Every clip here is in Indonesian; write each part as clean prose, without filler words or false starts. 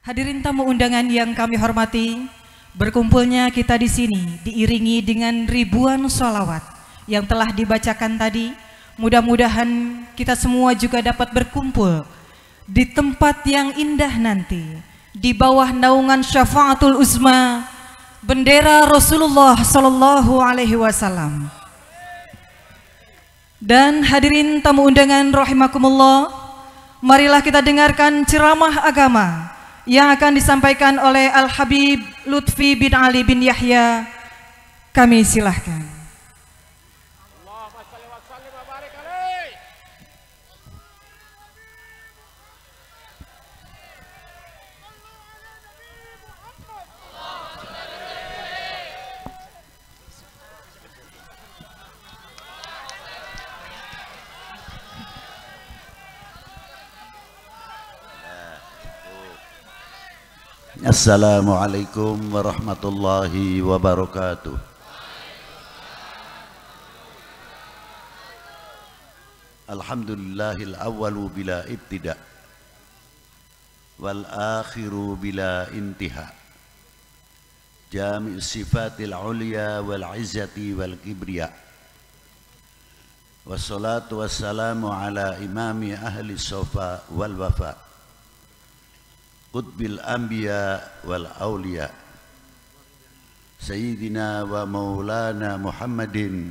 Hadirin tamu undangan yang kami hormati, berkumpulnya kita di sini diiringi dengan ribuan sholawat yang telah dibacakan tadi. Mudah-mudahan kita semua juga dapat berkumpul di tempat yang indah nanti, di bawah naungan syafaatul uzma, bendera Rasulullah Sallallahu Alaihi Wasallam. Dan hadirin tamu undangan rahimakumullah, marilah kita dengarkan ceramah agama yang akan disampaikan oleh Al-Habib Lutfi bin Ali bin Yahya. Kami silahkan. Assalamualaikum warahmatullahi wabarakatuh. Alhamdulillahil awwalu bila ibtida wal akhiru bila intiha, jami' sifatil ulya wal izzati wal kibriya, wassalatu wassalamu ala imami ahli sofa wal wafa, qutbil anbiya wal awliya, sayyidina wa maulana Muhammadin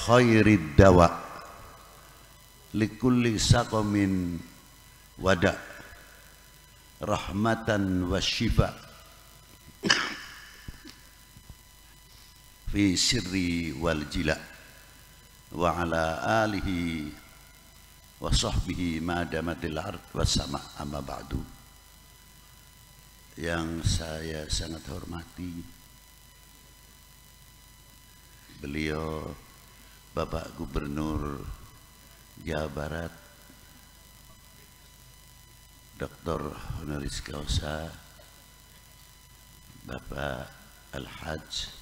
khairid dawa, likulli saqamin wada, rahmatan wa shifa, fi sirri wal jila, wa ala alihi wa sahbihi ma'adamatil ard wa sama' amma ba'du. Yang saya sangat hormati beliau Bapak Gubernur Jawa Barat Dr. Honoris Causa Bapak Al-Hajj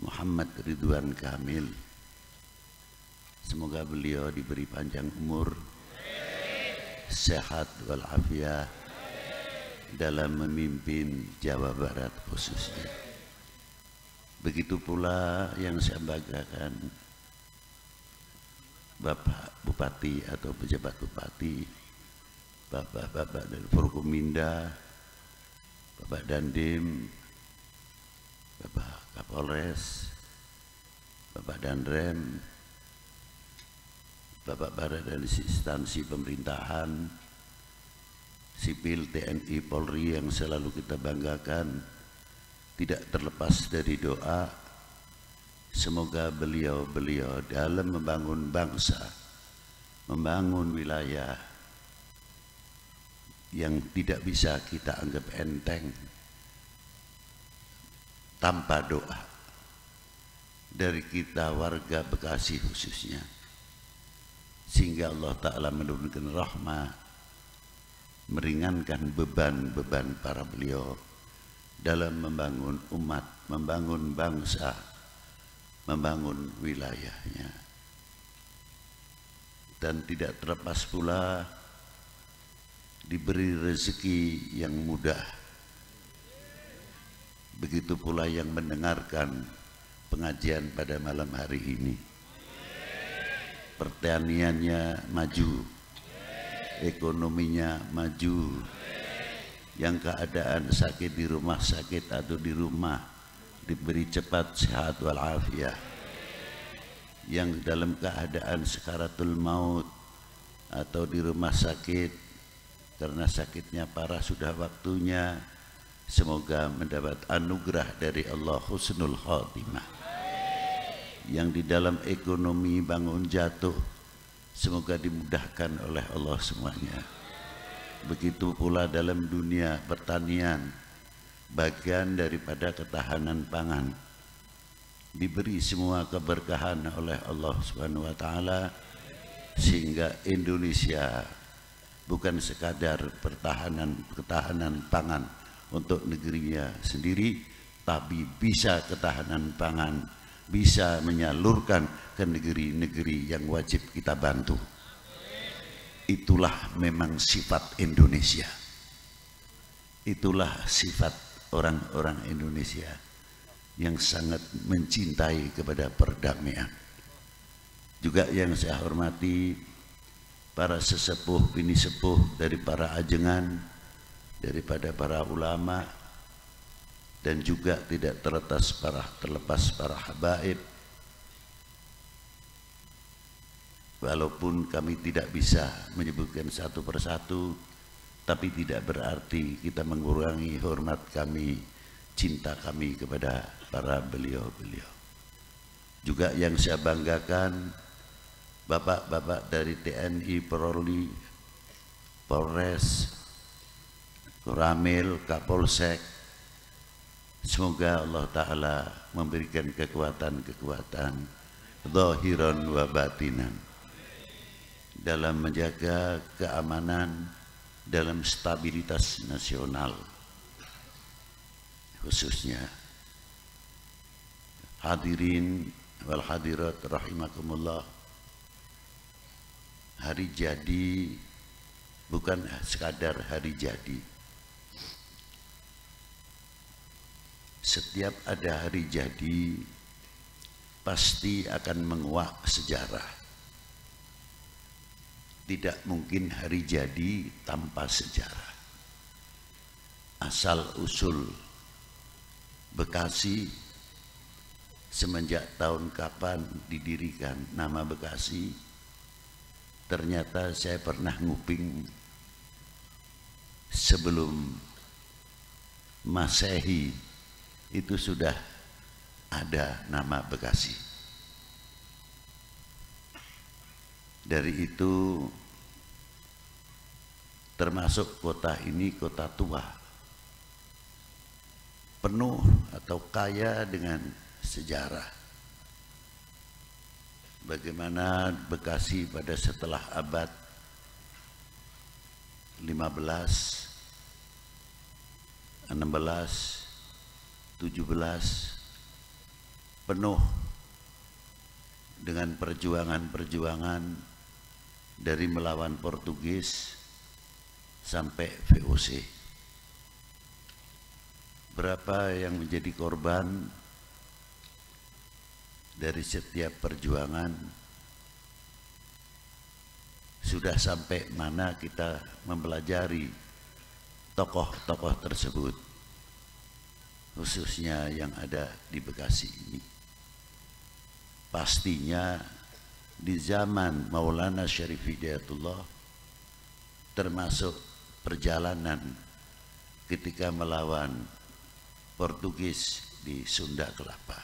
Muhammad Ridwan Kamil. Semoga beliau diberi panjang umur, sehat walafiat dalam memimpin Jawa Barat khususnya. Begitu pula yang saya banggakan Bapak Bupati atau pejabat Bupati, Bapak-bapak dari Forkominda, Bapak Dandim, Bapak Kapolres, Bapak Danrem, Bapak Barat dari instansi pemerintahan, sipil, TNI, Polri yang selalu kita banggakan, tidak terlepas dari doa. Semoga beliau-beliau dalam membangun bangsa, membangun wilayah yang tidak bisa kita anggap enteng tanpa doa dari kita warga Bekasi khususnya, sehingga Allah Ta'ala menurunkan rahmat, meringankan beban-beban para beliau dalam membangun umat, membangun bangsa, membangun wilayahnya. Dan tidak terlepas pula diberi rezeki yang mudah. Begitu pula yang mendengarkan pengajian pada malam hari ini, pertaniannya maju, ekonominya maju, yang keadaan sakit di rumah sakit atau di rumah diberi cepat sehat walafiat, yang dalam keadaan sakaratul maut atau di rumah sakit karena sakitnya parah sudah waktunya, semoga mendapat anugerah dari Allah husnul khatimah. Yang di dalam ekonomi bangun jatuh, semoga dimudahkan oleh Allah semuanya. Begitu pula dalam dunia pertanian, bagian daripada ketahanan pangan, diberi semua keberkahan oleh Allah Subhanahu wa Ta'ala, sehingga Indonesia bukan sekadar ketahanan pangan untuk negerinya sendiri, tapi bisa ketahanan pangan, bisa menyalurkan ke negeri-negeri yang wajib kita bantu. Itulah memang sifat Indonesia. Itulah sifat orang-orang Indonesia yang sangat mencintai kepada perdamaian. Juga yang saya hormati para sesepuh, bini sepuh dari para ajengan, daripada para ulama, dan juga tidak terlepas para habaib. Walaupun kami tidak bisa menyebutkan satu persatu, tapi tidak berarti kita mengurangi hormat kami, cinta kami kepada para beliau-beliau. Juga yang saya banggakan, bapak-bapak dari TNI, Polri, Polres, Koramil, Kapolsek. Semoga Allah Ta'ala memberikan kekuatan-kekuatan zahiran wa batinan dalam menjaga keamanan, dalam stabilitas nasional, khususnya. Hadirin wal hadirat rahimakumullah, hari jadi bukan sekadar hari jadi. Setiap ada hari jadi pasti akan menguak sejarah. Tidak mungkin hari jadi tanpa sejarah. Asal usul Bekasi semenjak tahun kapan didirikan nama Bekasi, ternyata saya pernah nguping sebelum Masehi itu sudah ada nama Bekasi. Dari itu termasuk kota ini kota tua, penuh atau kaya dengan sejarah. Bagaimana Bekasi pada setelah abad 15, 16, 17 penuh dengan perjuangan-perjuangan dari melawan Portugis sampai VOC. Berapa yang menjadi korban dari setiap perjuangan, sudah sampai mana kita mempelajari tokoh-tokoh tersebut, khususnya yang ada di Bekasi ini. Pastinya di zaman Maulana Syarif Hidayatullah, termasuk perjalanan ketika melawan Portugis di Sunda Kelapa.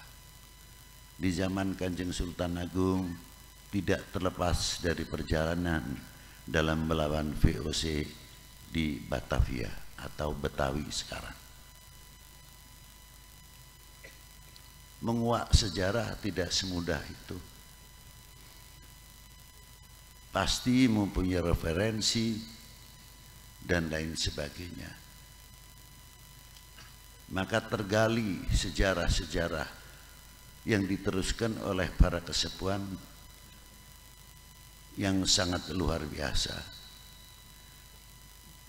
Di zaman Kanjeng Sultan Agung tidak terlepas dari perjalanan dalam melawan VOC di Batavia atau Betawi sekarang. Menguak sejarah tidak semudah itu. Pasti mempunyai referensi dan lain sebagainya. Maka tergali sejarah-sejarah yang diteruskan oleh para kesepuhan yang sangat luar biasa,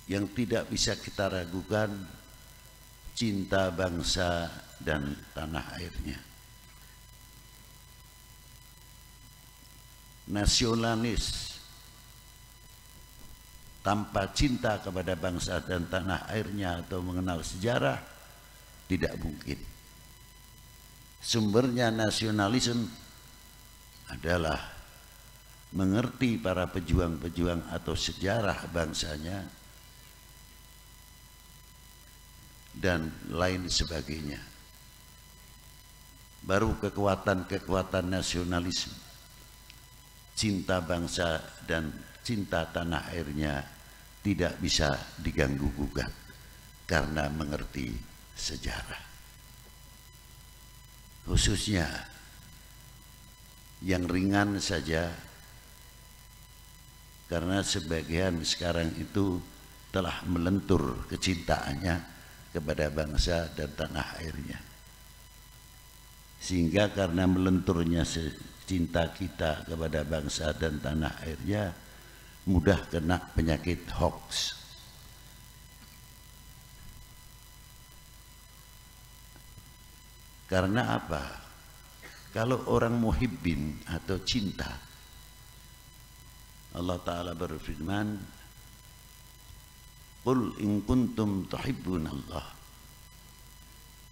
yang tidak bisa kita ragukan cinta bangsa dan tanah airnya. Nasionalis tanpa cinta kepada bangsa dan tanah airnya atau mengenal sejarah tidak mungkin. Sumbernya nasionalisme adalah mengerti para pejuang-pejuang atau sejarah bangsanya dan lain sebagainya. Baru kekuatan-kekuatan nasionalisme, cinta bangsa dan cinta tanah airnya tidak bisa diganggu-gugat karena mengerti sejarah. Khususnya yang ringan saja, karena sebagian sekarang itu telah melentur kecintaannya kepada bangsa dan tanah airnya, sehingga karena melenturnya cinta kita kepada bangsa dan tanah airnya mudah kena penyakit hoax. Karena apa? Kalau orang muhibbin atau cinta, Allah Ta'ala berfirman, Qul in kuntum tuhibbunallah.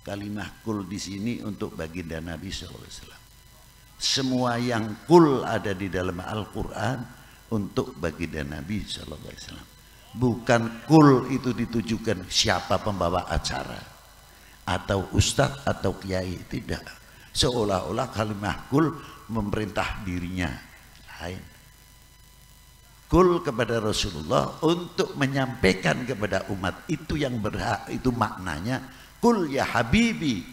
Kalimah kul di sini untuk baginda Nabi SAW. Semua yang kul ada di dalam Al-Quran untuk baginda Nabi SAW. Bukan kul itu ditujukan siapa pembawa acara atau ustadz atau kiai, tidak. Seolah-olah kalimah kul memerintah dirinya. Lain. Kul kepada Rasulullah untuk menyampaikan kepada umat itu yang berhak, itu maknanya kul ya habibi,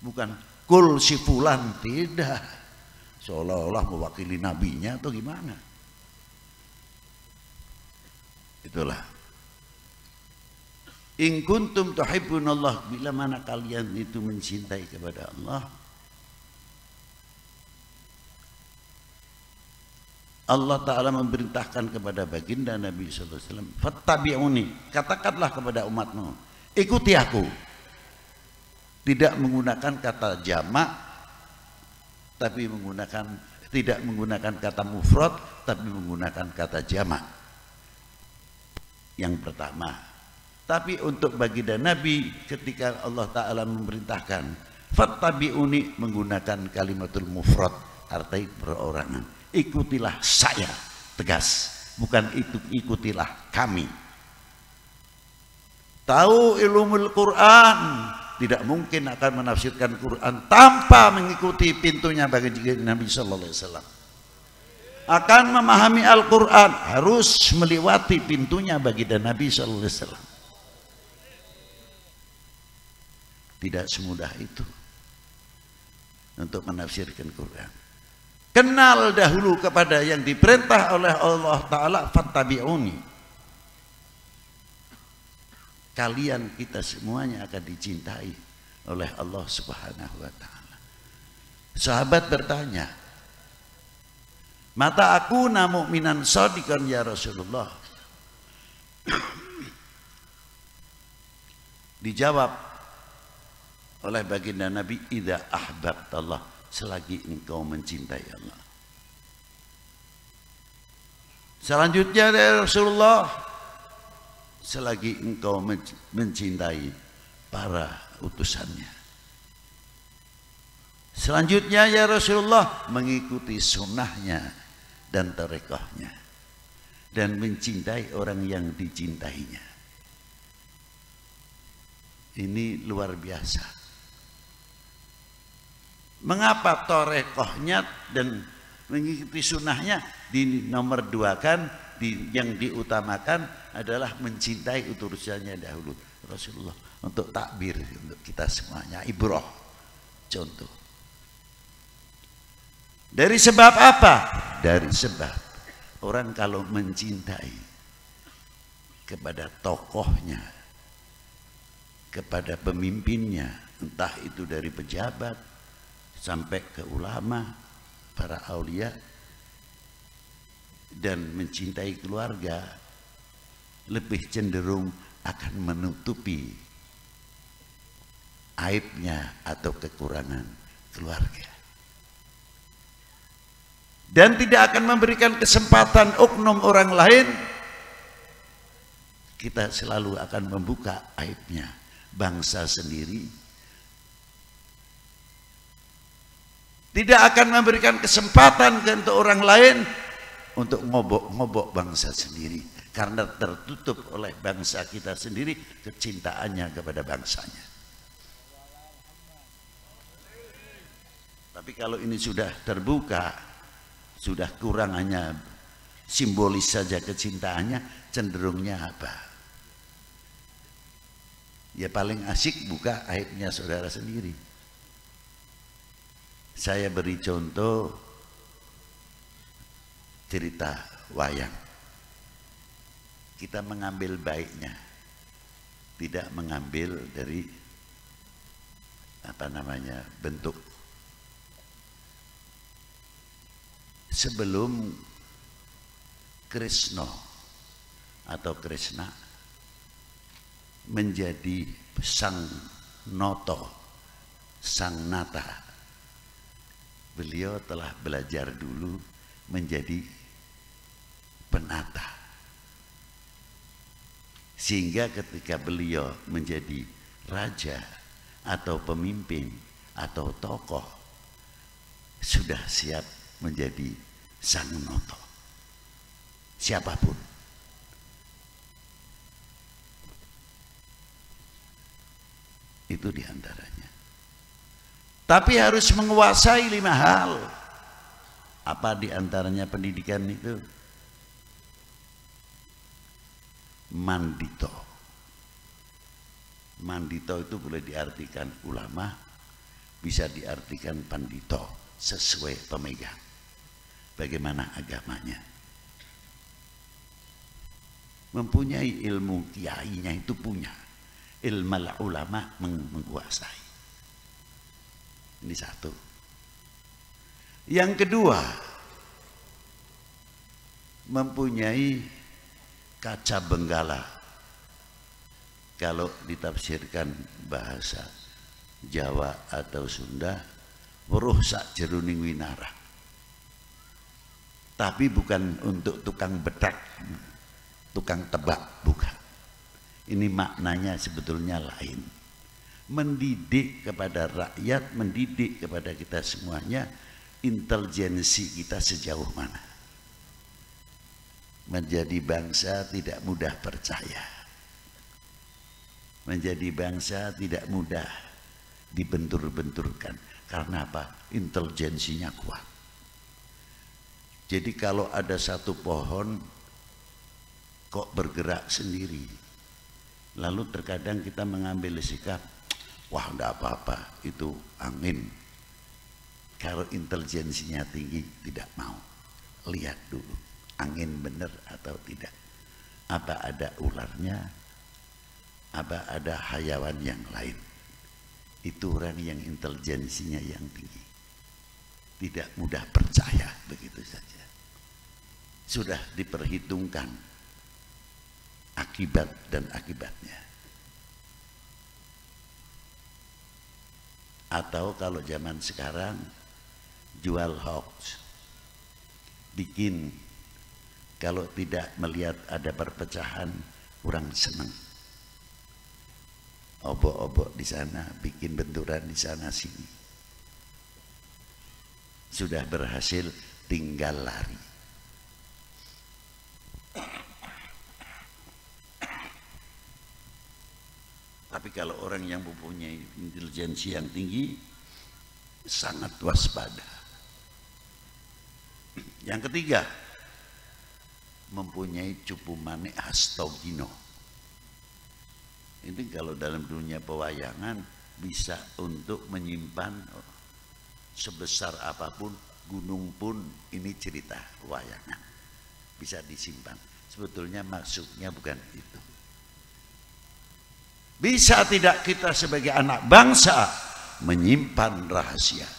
bukan kul si fulan, tidak. Seolah-olah mewakili nabinya atau gimana. Itulah. In kuntum tuhibbunallah, bila mana kalian itu mencintai kepada Allah, Allah Ta'ala memerintahkan kepada baginda Nabi SAW, fattabi'uni, katakanlah kepada umatmu, ikuti aku. Tidak menggunakan kata jamak, tapi tidak menggunakan kata mufrad, tapi menggunakan kata jamak. Yang pertama. Tapi untuk baginda Nabi, ketika Allah Ta'ala memerintahkan fattabi'uni, menggunakan kalimatul mufrad, arti perorangan. Ikutilah saya, tegas, bukan itu ikutilah kami. Tahu ilmul Quran, tidak mungkin akan menafsirkan Quran tanpa mengikuti pintunya baginda Nabi Sallallahu Alaihi Wasallam. Akan memahami Al-Quran harus melewati pintunya baginda Nabi Sallallahu Alaihi Wasallam. Tidak semudah itu untuk menafsirkan Quran. Kenal dahulu kepada yang diperintah oleh Allah Ta'ala, fattabi'uni. Kalian, kita semuanya akan dicintai oleh Allah Subhanahu wa Ta'ala. Sahabat bertanya, mata aku mu'minan shadiqan ya Rasulullah. Dijawab oleh baginda Nabi, idza ahbabtallah, selagi engkau mencintai Allah. Selanjutnya ya Rasulullah, selagi engkau mencintai para utusannya. Selanjutnya ya Rasulullah, mengikuti sunnahnya dan tarekahnya, dan mencintai orang yang dicintainya. Ini luar biasa. Mengapa torekohnya dan mengikuti sunnahnya di nomor dua kan, yang diutamakan adalah mencintai utusannya dahulu Rasulullah, untuk takbir untuk kita semuanya, ibrah, contoh. Dari sebab apa? Dari sebab orang kalau mencintai kepada tokohnya, kepada pemimpinnya, entah itu dari pejabat sampai ke ulama, para aulia, dan mencintai keluarga, lebih cenderung akan menutupi aibnya atau kekurangan keluarga, dan tidak akan memberikan kesempatan oknum orang lain. Kita selalu akan membuka aibnya bangsa sendiri. Tidak akan memberikan kesempatan untuk orang lain untuk ngobok-ngobok bangsa sendiri, karena tertutup oleh bangsa kita sendiri kecintaannya kepada bangsanya. Tapi kalau ini sudah terbuka, sudah kurang hanya simbolis saja kecintaannya, cenderungnya apa? Ya paling asik buka aibnya saudara sendiri. Saya beri contoh cerita wayang. Kita mengambil baiknya, tidak mengambil dari bentuk. Sebelum Krishna atau Krishna menjadi sang noto, sang nata. Beliau telah belajar dulu menjadi penata. Sehingga ketika beliau menjadi raja atau pemimpin atau tokoh, sudah siap menjadi sang noto. Siapapun. Itu diantaranya. Tapi harus menguasai 5 hal. Apa diantaranya pendidikan itu? Mandito. Mandito itu boleh diartikan ulama, bisa diartikan pandito, sesuai pemegang. Bagaimana agamanya. Mempunyai ilmu, kiainya itu punya. Ilmu ulama menguasai. Ini satu. Yang kedua, mempunyai kaca benggala. Kalau ditafsirkan bahasa Jawa atau Sunda, weruh sak jeruning winara. Tapi bukan untuk tukang bedak, tukang tebak, bukan. Ini maknanya sebetulnya lain. Mendidik kepada rakyat, mendidik kepada kita semuanya, intelijensi kita sejauh mana. Menjadi bangsa tidak mudah percaya. Menjadi bangsa tidak mudah dibentur-benturkan. Karena apa? Intelijensinya kuat. Jadi kalau ada satu pohon kok bergerak sendiri, lalu terkadang kita mengambil sikap, wah enggak apa-apa, itu angin. Kalau intelijensinya tinggi tidak mau. Lihat dulu, angin benar atau tidak. Apa ada ularnya? Apa ada hayawan yang lain? Itu orang yang intelijensinya yang tinggi. Tidak mudah percaya begitu saja. Sudah diperhitungkan akibat dan akibatnya. Atau kalau zaman sekarang jual hoax, bikin, kalau tidak melihat ada perpecahan orang senang. Obok-obok di sana, bikin benturan di sana sini. Sudah berhasil, tinggal lari. Tapi kalau orang yang mempunyai intelijensi yang tinggi, sangat waspada. Yang ketiga, mempunyai cupu manik hastogino. Ini kalau dalam dunia pewayangan bisa untuk menyimpan sebesar apapun, gunung pun ini cerita wayangan. Bisa disimpan. Sebetulnya maksudnya bukan itu. Bisa tidak kita sebagai anak bangsa menyimpan rahasia?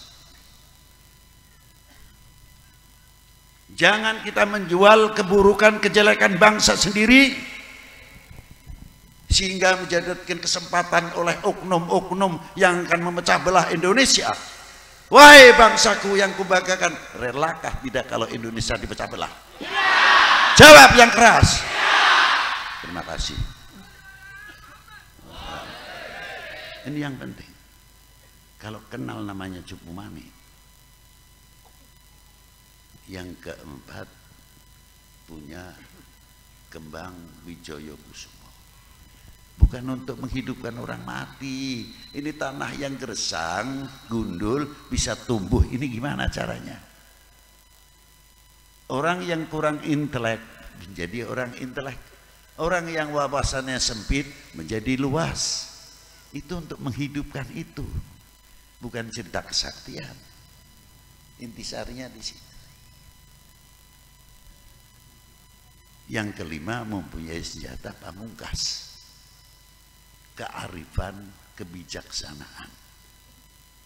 Jangan kita menjual keburukan, kejelekan bangsa sendiri sehingga menjadikan kesempatan oleh oknum-oknum yang akan memecah belah Indonesia. Wahai bangsaku yang kubanggakan, relakah tidak kalau Indonesia dipecah belah? Ya. Jawab yang keras. Ya. Terima kasih. Ini yang penting. Kalau kenal namanya cupu manik. Yang keempat, punya kembang Wijoyo Kusumo. Bukan untuk menghidupkan orang mati. Ini tanah yang gersang, gundul, bisa tumbuh. Ini gimana caranya? Orang yang kurang intelek menjadi orang intelek. Orang yang wawasannya sempit menjadi luas. Itu untuk menghidupkan itu. Bukan cerita kesaktian. Intisarinya di situ. Yang kelima, mempunyai senjata pamungkas. Kearifan, kebijaksanaan.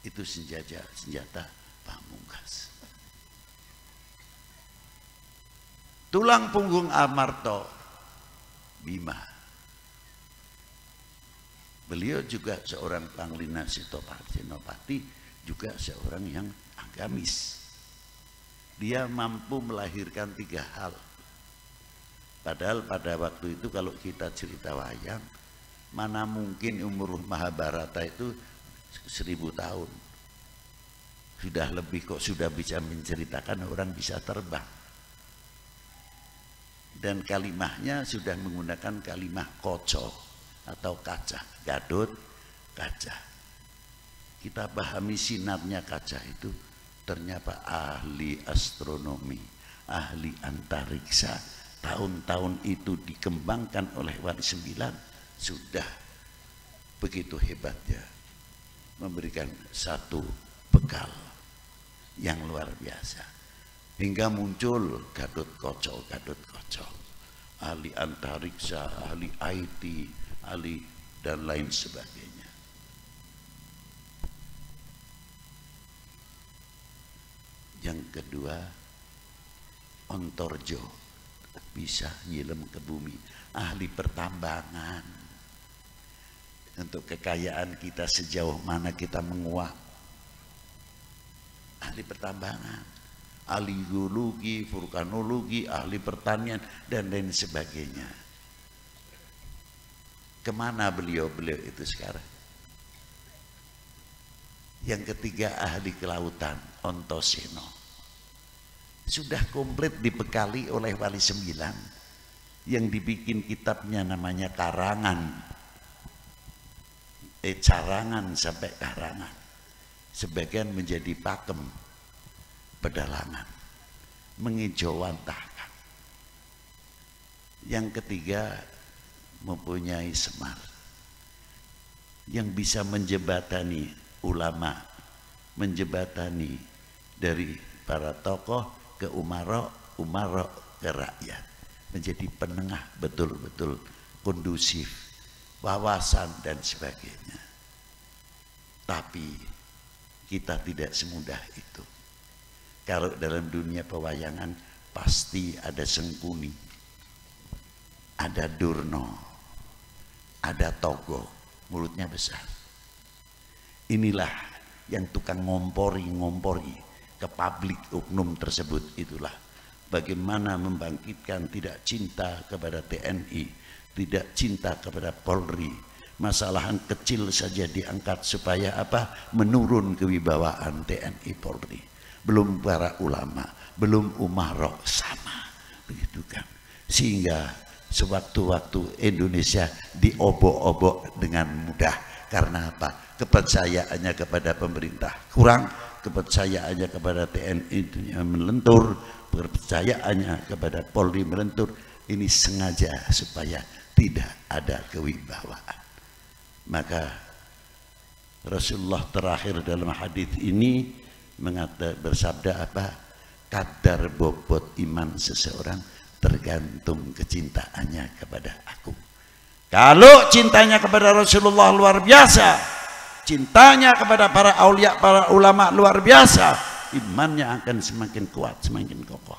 Itu senjata pamungkas. Tulang punggung Amarta Bima. Beliau juga seorang Panglima Senopati, juga seorang yang agamis. Dia mampu melahirkan 3 hal. Padahal pada waktu itu kalau kita cerita wayang, mana mungkin umur Mahabharata itu 1000 tahun. Sudah lebih kok sudah bisa menceritakan, orang bisa terbang. Dan kalimahnya sudah menggunakan kalimah koco atau kaca, Gadot, kaca. Kita pahami sinarnya kaca itu ternyata ahli astronomi, ahli antariksa. Tahun-tahun itu dikembangkan oleh Wali Sembilan, sudah begitu hebatnya memberikan satu bekal yang luar biasa. Hingga muncul Gadot Koco, ahli antariksa, ahli IT, ahli dan lain sebagainya. Yang kedua, Ontorjo, bisa nyilem ke bumi, ahli pertambangan. Untuk kekayaan kita sejauh mana kita menguak, ahli pertambangan, ahli geologi, vulkanologi, ahli pertanian dan lain sebagainya. Kemana beliau itu sekarang? Yang ketiga, ahli kelautan, Ontoseno. Sudah komplit dibekali oleh Wali Sembilan, yang dibikin kitabnya namanya Karangan, carangan sampai karangan, sebagian menjadi pakem, pedalangan, mengejawantahkan. Yang ketiga, mempunyai Semar yang bisa menjebatani ulama, menjebatani dari para tokoh ke umarok ke rakyat, menjadi penengah betul-betul kondusif, wawasan dan sebagainya. Tapi kita tidak semudah itu. Kalau dalam dunia pewayangan pasti ada Sengkuni, ada Durno, ada Togo, mulutnya besar. Inilah yang tukang ngompori ke publik oknum tersebut. Itulah bagaimana membangkitkan tidak cinta kepada TNI, tidak cinta kepada Polri. Masalahan kecil saja diangkat supaya apa? Menurun kewibawaan TNI Polri. Belum para ulama, belum umarok, sama begitu kan. Sehingga sewaktu-waktu Indonesia diobok-obok dengan mudah. Karena apa? Kepercayaannya kepada pemerintah kurang, kepercayaannya kepada TNI melentur, kepercayaannya kepada Polri melentur. Ini sengaja supaya tidak ada kewibawaan. Maka Rasulullah terakhir dalam hadis ini bersabda apa? Kadar bobot iman seseorang tergantung kecintaannya kepada aku. Kalau cintanya kepada Rasulullah luar biasa, cintanya kepada para aulia, para ulama luar biasa, imannya akan semakin kuat, semakin kokoh.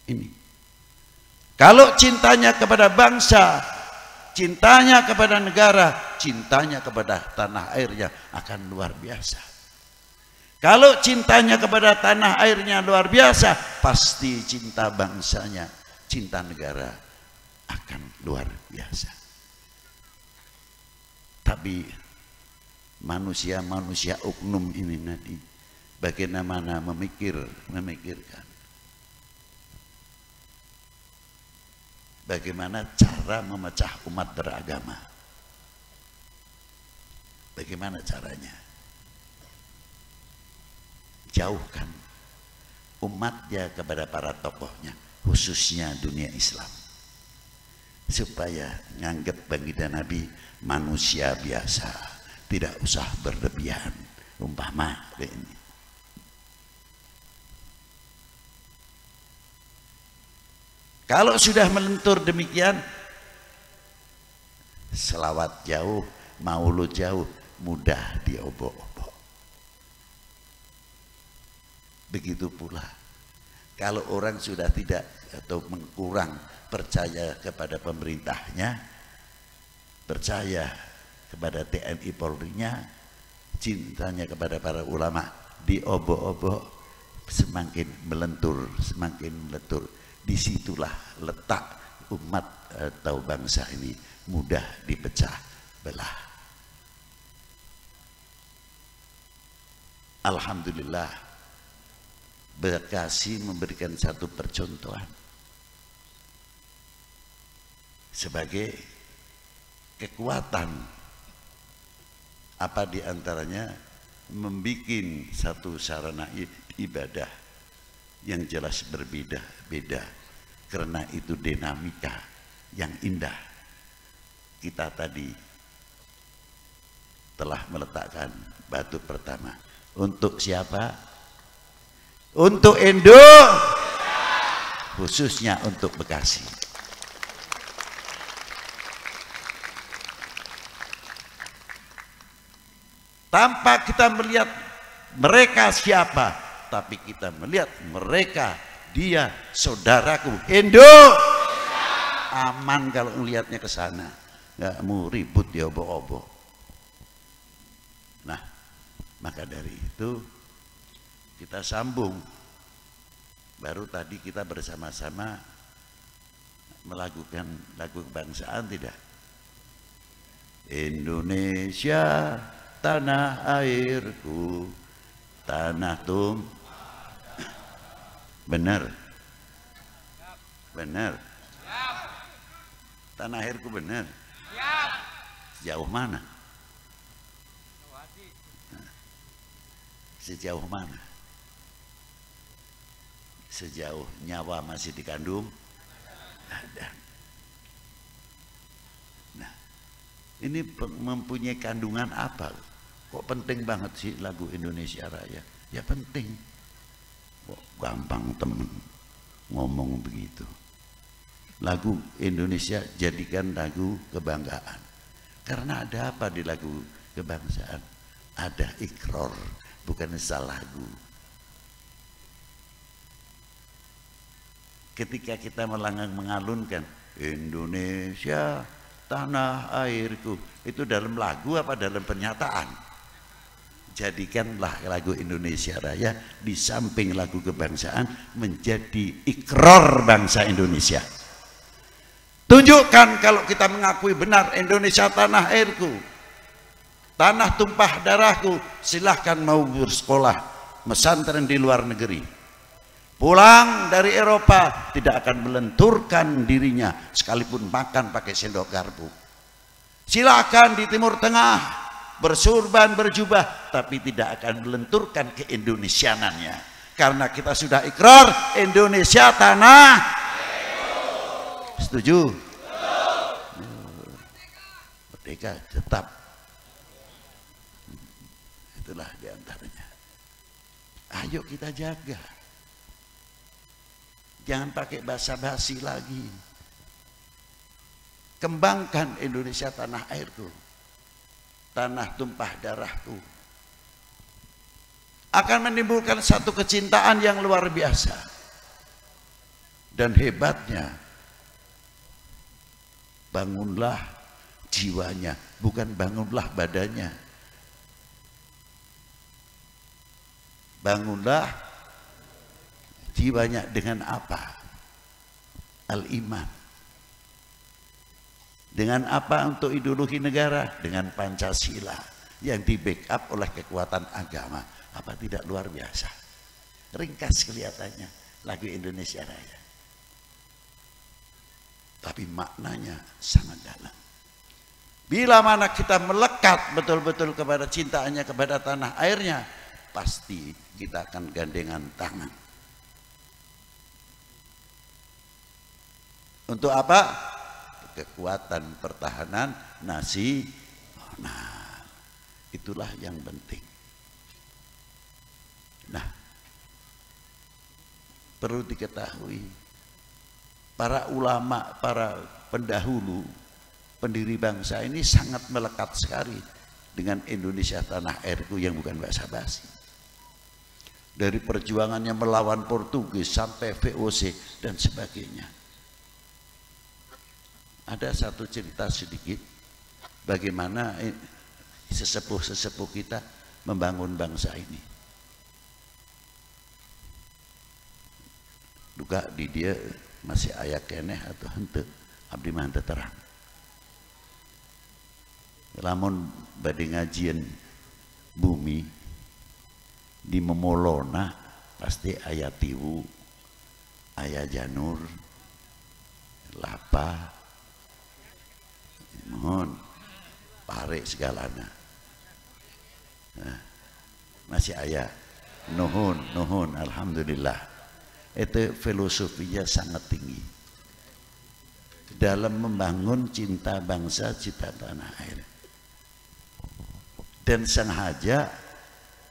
Ini. Kalau cintanya kepada bangsa, cintanya kepada negara, cintanya kepada tanah airnya akan luar biasa. Kalau cintanya kepada tanah airnya luar biasa, pasti cinta bangsanya, cinta negara akan luar biasa. Tapi manusia-manusia oknum ini nanti bagaimana memikirkan bagaimana cara memecah umat beragama. Bagaimana caranya? Jauhkan umatnya kepada para tokohnya, khususnya dunia Islam, supaya nganggap baginda Nabi manusia biasa, tidak usah berlebihan. Umpama ini, kalau sudah melentur demikian, selawat jauh, maulud jauh, mudah diobok-obok. Begitu pula kalau orang sudah tidak atau mengkurang percaya kepada pemerintahnya, percaya kepada TNI Polri-nya, cintanya kepada para ulama diobok-obok, semakin melentur, semakin melentur. Disitulah letak umat atau bangsa ini mudah dipecah belah. Alhamdulillah, Bekasi memberikan satu percontohan sebagai kekuatan, apa diantaranya membuat satu sarana ibadah yang jelas berbeda-beda, karena itu dinamika yang indah. Kita tadi telah meletakkan batu pertama. Untuk siapa? Untuk Indo, khususnya untuk Bekasi. Tanpa kita melihat mereka siapa, tapi kita melihat mereka, dia saudaraku Indo. Aman kalau melihatnya ke sana, nggak mau ribut ya obok-obok. Nah, maka dari itu kita sambung. Baru tadi kita bersama-sama melakukan lagu kebangsaan, tidak? Indonesia tanah airku, tanah benar, benar. Tanah airku benar. Sejauh mana? Sejauh mana? Sejauh nyawa masih dikandung ada. Nah, ini mempunyai kandungan apa? Kok penting banget sih lagu Indonesia Raya? Ya penting. Kok gampang temen ngomong begitu. Lagu Indonesia jadikan lagu kebanggaan. Karena ada apa di lagu kebangsaan? Ada ikrar, bukan salah lagu. Ketika kita mengalunkan Indonesia tanah airku, itu dalam lagu apa dalam pernyataan? Jadikanlah lagu Indonesia Raya di samping lagu kebangsaan menjadi ikrar bangsa Indonesia. Tunjukkan kalau kita mengakui benar Indonesia tanah airku, tanah tumpah darahku. Silahkan mau bersekolah pesantren di luar negeri, pulang dari Eropa tidak akan melenturkan dirinya sekalipun makan pakai sendok garpu. Silakan di Timur Tengah bersurban berjubah, tapi tidak akan melenturkan keindonesianannya, karena kita sudah ikrar Indonesia tanah. Setuju? Merdeka tetap. Itulah diantaranya. Ayo kita jaga. Jangan pakai basa-basi lagi. Kembangkan Indonesia tanah airku, tanah tumpah darahku. Akan menimbulkan satu kecintaan yang luar biasa. Dan hebatnya, bangunlah jiwanya, bukan bangunlah badannya. Bangunlah jiwanya dengan apa? Al-iman. Dengan apa untuk ideologi negara? Dengan Pancasila yang di backup oleh kekuatan agama. Apa tidak luar biasa? Ringkas kelihatannya lagu Indonesia Raya, tapi maknanya sangat dalam. Bila mana kita melekat betul-betul kepada cintaannya kepada tanah airnya, pasti kita akan gandengan tangan. Untuk apa? Kekuatan pertahanan nasional. Itulah yang penting. Nah, perlu diketahui, para ulama, para pendahulu, pendiri bangsa ini sangat melekat sekali dengan Indonesia tanah airku yang bukan basa-basi. Dari perjuangannya melawan Portugis sampai VOC dan sebagainya. Ada satu cerita sedikit bagaimana sesepuh-sesepuh kita membangun bangsa ini. Duga di dia masih aya keneh atau henteu abdi mah henteu terang. Lamun bade ngajian bumi di memolona pasti aya tiwu, aya janur, lapa, mohon pare segalana. Nah, masih aya nuhun alhamdulillah. Itu filosofinya sangat tinggi dalam membangun cinta bangsa, cinta tanah air. Dan sengaja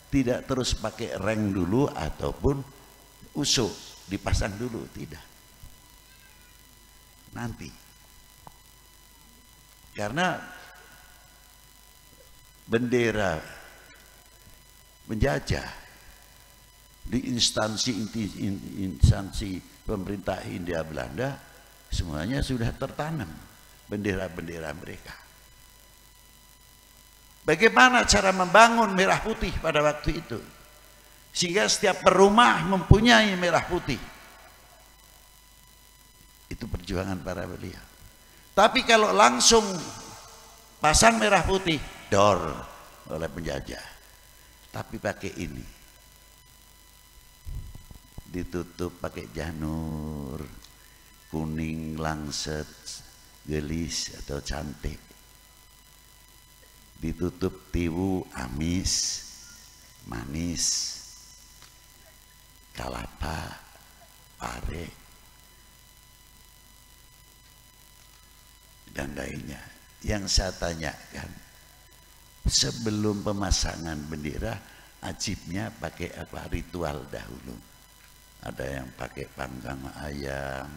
tidak terus pakai reng dulu ataupun usuk dipasang dulu, tidak. Nanti. Karena bendera penjajah di instansi pemerintah Hindia Belanda semuanya sudah tertanam bendera-bendera mereka. Bagaimana cara membangun merah putih pada waktu itu sehingga setiap rumah mempunyai merah putih? Itu perjuangan para beliau. Tapi kalau langsung pasang merah putih, dor oleh penjajah. Tapi pakai ini, ditutup pakai janur kuning langset gelis atau cantik, ditutup tiwu amis manis, kalapa, pare, dan lainnya. Yang saya tanyakan, sebelum pemasangan bendera ajibnya pakai apa, ritual dahulu? Ada yang pakai panggang ayam,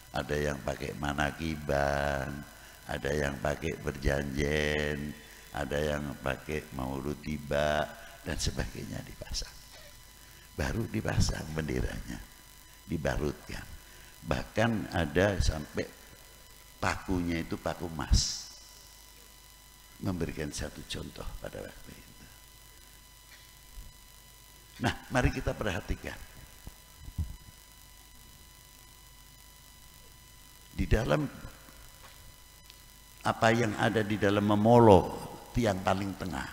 ada yang pakai manakiban, ada yang pakai berjanjen, ada yang pakai maulud tiba dan sebagainya dipasang. Baru dipasang benderanya, dibarutkan. Bahkan ada sampai pakunya itu paku emas. Memberikan satu contoh pada waktu itu. Nah, mari kita perhatikan. Di dalam apa yang ada di dalam memolo tiang paling tengah,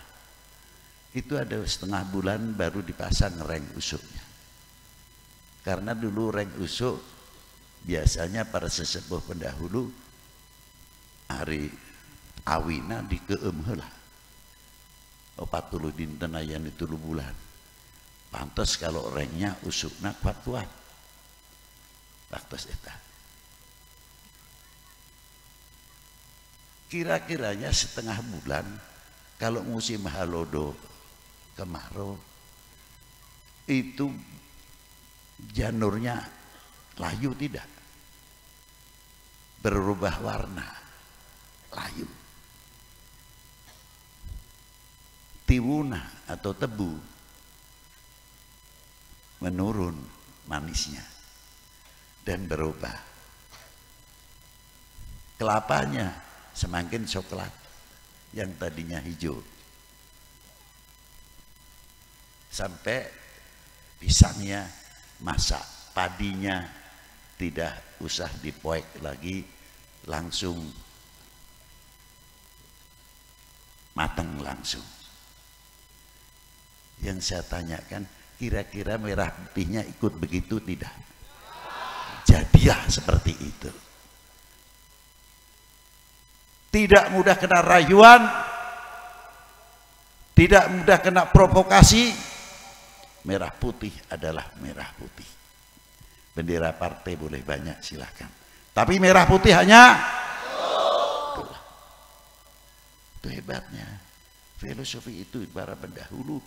itu ada setengah bulan baru dipasang reng usuknya. Karena dulu reng usuk biasanya para sesepuh pendahulu hari awina dikeum heula 40 dinten aya di 3 bulan. Pantes kalau rengnya usukna kuat-kuat. Waktos eta. Kira-kiranya setengah bulan kalau musim halodo kemarau itu janurnya layu tidak? Berubah warna, layu. Tiwuna atau tebu menurun manisnya dan berubah. Kelapanya semakin coklat yang tadinya hijau. Sampai pisangnya masak, padinya tidak usah dipoek lagi, langsung matang langsung. Yang saya tanyakan, kira-kira merah putihnya ikut begitu tidak? Jadilah seperti itu. Tidak mudah kena rayuan, tidak mudah kena provokasi. Merah putih adalah merah putih. Bendera partai boleh banyak, silahkan. Tapi merah putih hanya itulah. Itu hebatnya. Filosofi itu para pendahulu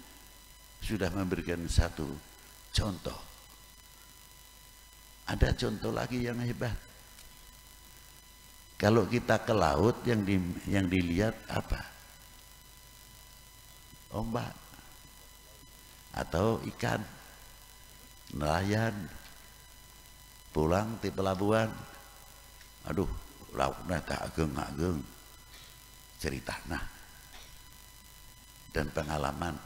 sudah memberikan satu contoh. Ada contoh lagi yang hebat. Kalau kita ke laut yang dilihat apa? Ombak atau ikan, nelayan pulang di pelabuhan. Aduh, lautnya tak ageng-ageng, cerita dan pengalaman.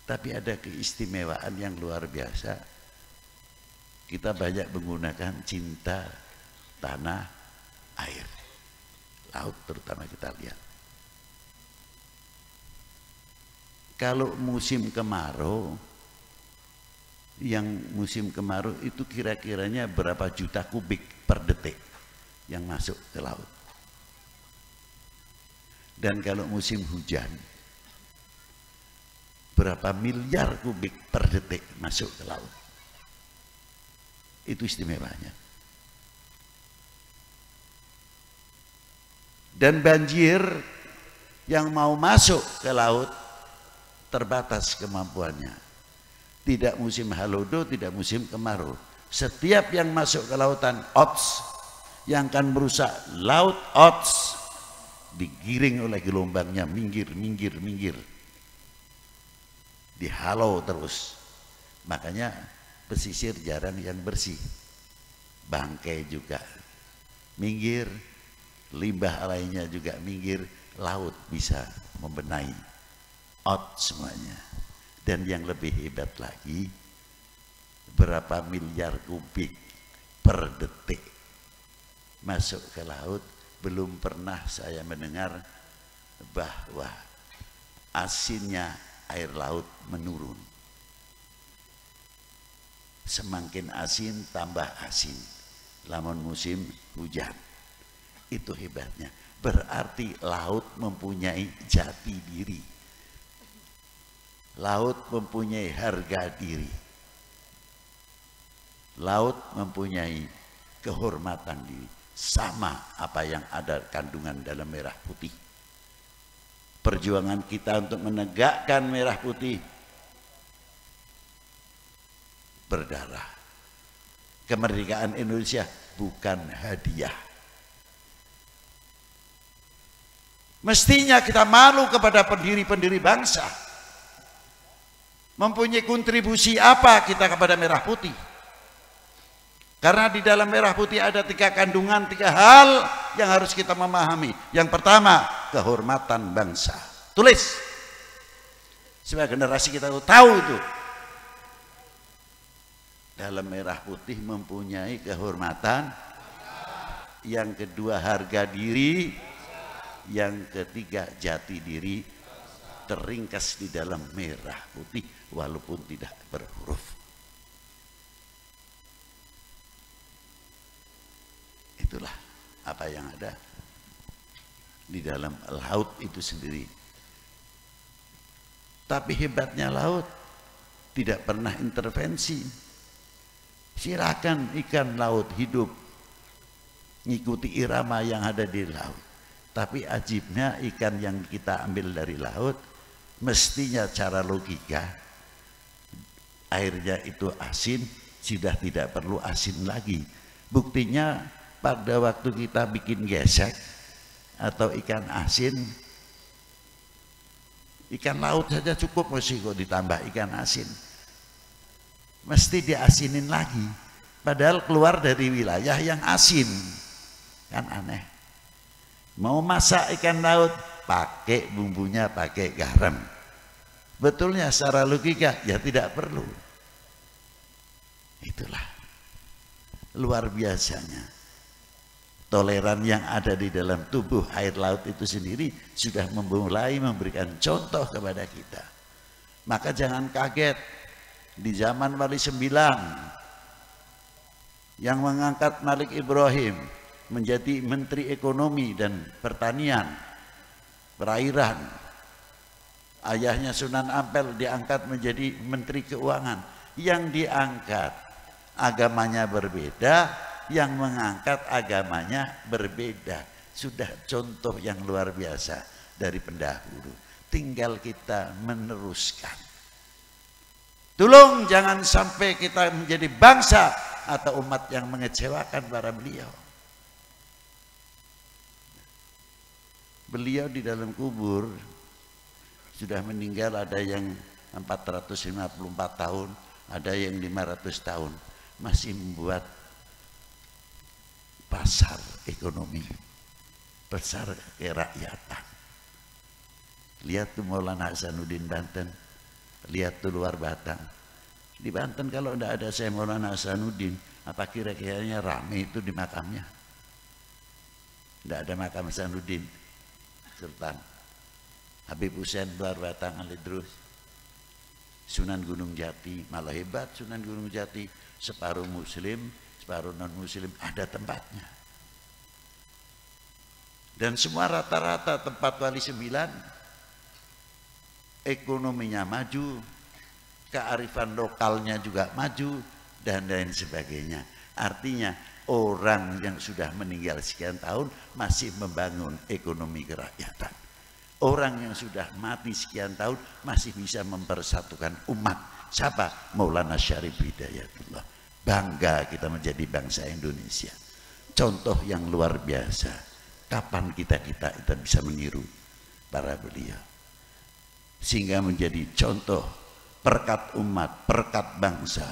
Tapi ada keistimewaan yang luar biasa. Kita banyak menggunakan cinta tanah, air, laut terutama kita lihat. Kalau musim kemarau, yang musim kemarau itu kira-kiranya berapa juta kubik per detik yang masuk ke laut. Dan kalau musim hujan, berapa miliar kubik per detik masuk ke laut. Itu istimewanya. Dan banjir yang mau masuk ke laut terbatas kemampuannya. Tidak musim halodo, tidak musim kemarau. Setiap yang masuk ke lautan, odds yang akan merusak laut, odds digiring oleh gelombangnya, minggir, dihalau terus. Makanya pesisir jarang yang bersih, bangkai juga minggir, limbah lainnya juga minggir, laut bisa membenahi out semuanya. Dan yang lebih hebat lagi, berapa miliar kubik per detik masuk ke laut. Belum pernah saya mendengar bahwa asinnya air laut menurun. Semakin asin tambah asin, lamun musim hujan. Itu hebatnya. Berarti laut mempunyai jati diri. Laut mempunyai harga diri. Laut mempunyai kehormatan diri. Sama apa yang ada kandungan dalam merah putih. Perjuangan kita untuk menegakkan merah putih berdarah. Kemerdekaan Indonesia bukan hadiah. Mestinya kita malu kepada pendiri-pendiri bangsa. Mempunyai kontribusi apa kita kepada merah putih? Karena di dalam merah putih ada 3 kandungan, 3 hal yang harus kita memahami. Yang pertama, kehormatan bangsa. Tulis. Supaya generasi kita tahu itu. Dalam merah putih mempunyai kehormatan. Yang kedua, harga diri. Yang ketiga, jati diri. Terringkas di dalam merah putih walaupun tidak berhuruf. Itulah apa yang ada di dalam laut itu sendiri. Tapi hebatnya laut tidak pernah intervensi. Silakan ikan laut hidup ngikuti irama yang ada di laut. Tapi ajibnya ikan yang kita ambil dari laut mestinya cara logika airnya itu asin, sudah tidak perlu asin lagi. Buktinya pada waktu kita bikin gesek atau ikan asin, ikan laut saja cukup, mesti kok ditambah ikan asin. Mesti diasinin lagi, padahal keluar dari wilayah yang asin. Kan aneh. Mau masak ikan laut, pakai bumbunya, pakai garam. Betulnya secara logika ya tidak perlu. Itulah luar biasanya toleran yang ada di dalam tubuh air laut itu sendiri sudah mulai memberikan contoh kepada kita. Maka jangan kaget di zaman Wali Sembilan yang mengangkat Malik Ibrahim menjadi Menteri Ekonomi dan Pertanian, Perairan. Ayahnya Sunan Ampel diangkat menjadi Menteri Keuangan. Yang diangkat agamanya berbeda, yang mengangkat agamanya berbeda. Sudah contoh yang luar biasa dari pendahulu. Tinggal kita meneruskan. Tolong jangan sampai kita menjadi bangsa atau umat yang mengecewakan para beliau. Beliau di dalam kubur sudah meninggal, ada yang 454 tahun, ada yang 500 tahun, masih membuat pasar ekonomi, pasar kerakyatan. Lihat tuh Maulana Hasanuddin Banten, lihat tuh luar Batang. Di Banten kalau tidak ada Syekh Maulana Hasanuddin, apa kira-kiranya rame itu di makamnya? Tidak ada makam Hasanuddin Sultan. Habib Hussein luar Batang, Alidrus, Sunan Gunung Jati, malah hebat Sunan Gunung Jati, separuh muslim, separuh non muslim, ada tempatnya. Dan semua rata-rata tempat Wali Sembilan ekonominya maju, kearifan lokalnya juga maju, dan lain sebagainya. Artinya orang yang sudah meninggal sekian tahun masih membangun ekonomi kerakyatan. Orang yang sudah mati sekian tahun masih bisa mempersatukan umat. Siapa? Maulana Syarif Hidayatullah. Bangga kita menjadi bangsa Indonesia. Contoh yang luar biasa. Kapan kita bisa meniru para beliau, sehingga menjadi contoh perkat umat, perkat bangsa,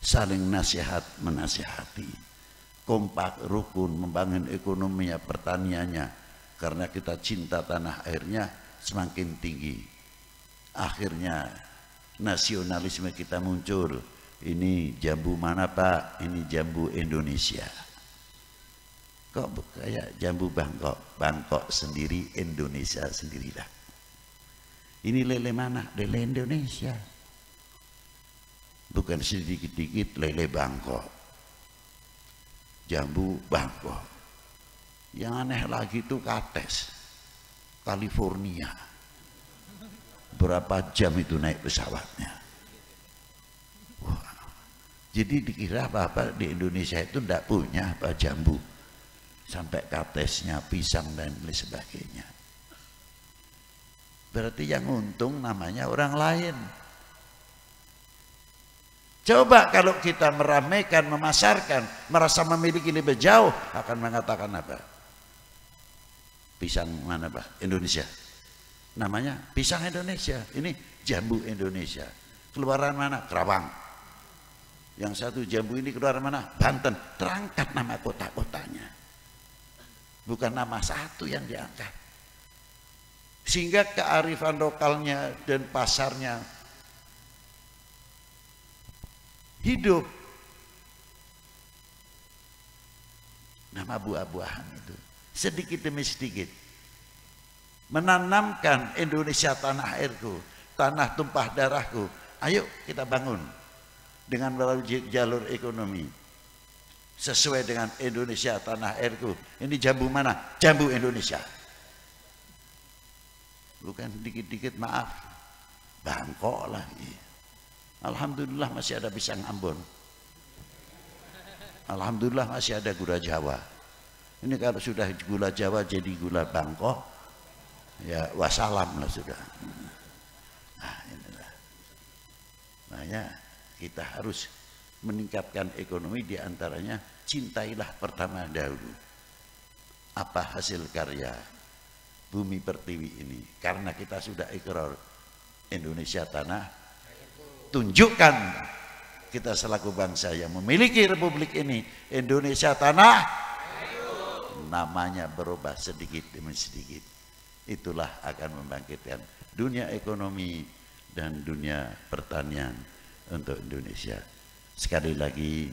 saling nasihat menasihati, kompak rukun membangun ekonominya, pertaniannya, karena kita cinta tanah airnya semakin tinggi. Akhirnya nasionalisme kita muncul. Ini jambu mana Pak? Ini jambu Indonesia. Kok kayak jambu Bangkok? Bangkok sendiri, Indonesia sendirilah. Ini lele mana? Lele Indonesia. Bukan sedikit-dikit lele Bangkok. Jambu Bangkok. Yang aneh lagi itu Kates, California. Berapa jam itu naik pesawatnya? Wah. Jadi dikira apa-apa di Indonesia itu tidak punya apa jambu. Sampai Katesnya, pisang dan lain sebagainya. Berarti yang untung namanya orang lain. Coba kalau kita meramaikan, memasarkan, merasa memiliki lebih jauh, akan mengatakan apa? Pisang mana Pak? Indonesia. Namanya pisang Indonesia. Ini jambu Indonesia. Keluaran mana? Kerawang. Yang satu jambu ini keluaran mana? Banten. Terangkat nama kota-kotanya. Bukan nama satu yang diangkat. Sehingga kearifan lokalnya dan pasarnya hidup. Nama buah-buahan itu sedikit demi sedikit menanamkan Indonesia tanah airku, tanah tumpah darahku. Ayo kita bangun dengan melalui jalur ekonomi sesuai dengan Indonesia tanah airku. Ini jambu mana? Jambu Indonesia. Bukan dikit-dikit, maaf, Bangkok lagi. Alhamdulillah masih ada pisang Ambon. Alhamdulillah masih ada gula Jawa. Ini kalau sudah gula Jawa jadi gula Bangkok, ya wassalam lah sudah. Nah inilah. Makanya kita harus meningkatkan ekonomi, diantaranya cintailah pertama dahulu apa hasil karya bumi pertiwi ini. Karena kita sudah ikrar Indonesia tanah, tunjukkan kita selaku bangsa yang memiliki republik ini, Indonesia tanah, namanya berubah sedikit demi sedikit. Itulah akan membangkitkan dunia ekonomi dan dunia pertanian untuk Indonesia. Sekali lagi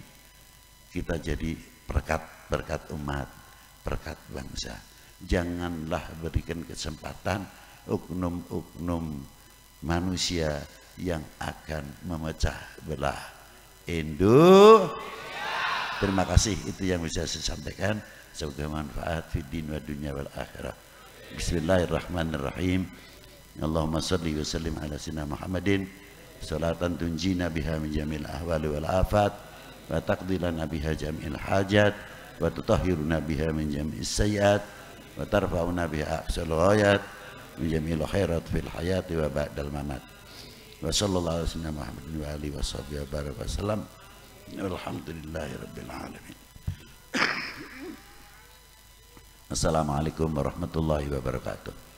kita jadi berkat umat, berkat bangsa. Janganlah berikan kesempatan oknum-oknum manusia yang akan memecah belah Indonesia. Terima kasih, itu yang bisa saya sampaikan. Semoga manfaat fid din wa dunya wal akhirah. Bismillahirrahmanirrahim. Allahumma salli wa sallim ala sayyidina Muhammadin salatan tunjina biha min jamil ahwali wal afat wa taqdi lana biha jamil hajat wa tutahhiruna biha min jamil sayyiat wa tarfa'una biha aqsal ghayat min jamil khairat fil hayati wa ba'dal mamat. Wa sallallahu alaihi wasallam Muhammadin wa alihi wa sahbihi wa baraka wasallam. Alhamdulillahi rabbil alamin. Assalamualaikum warahmatullahi wabarakatuh.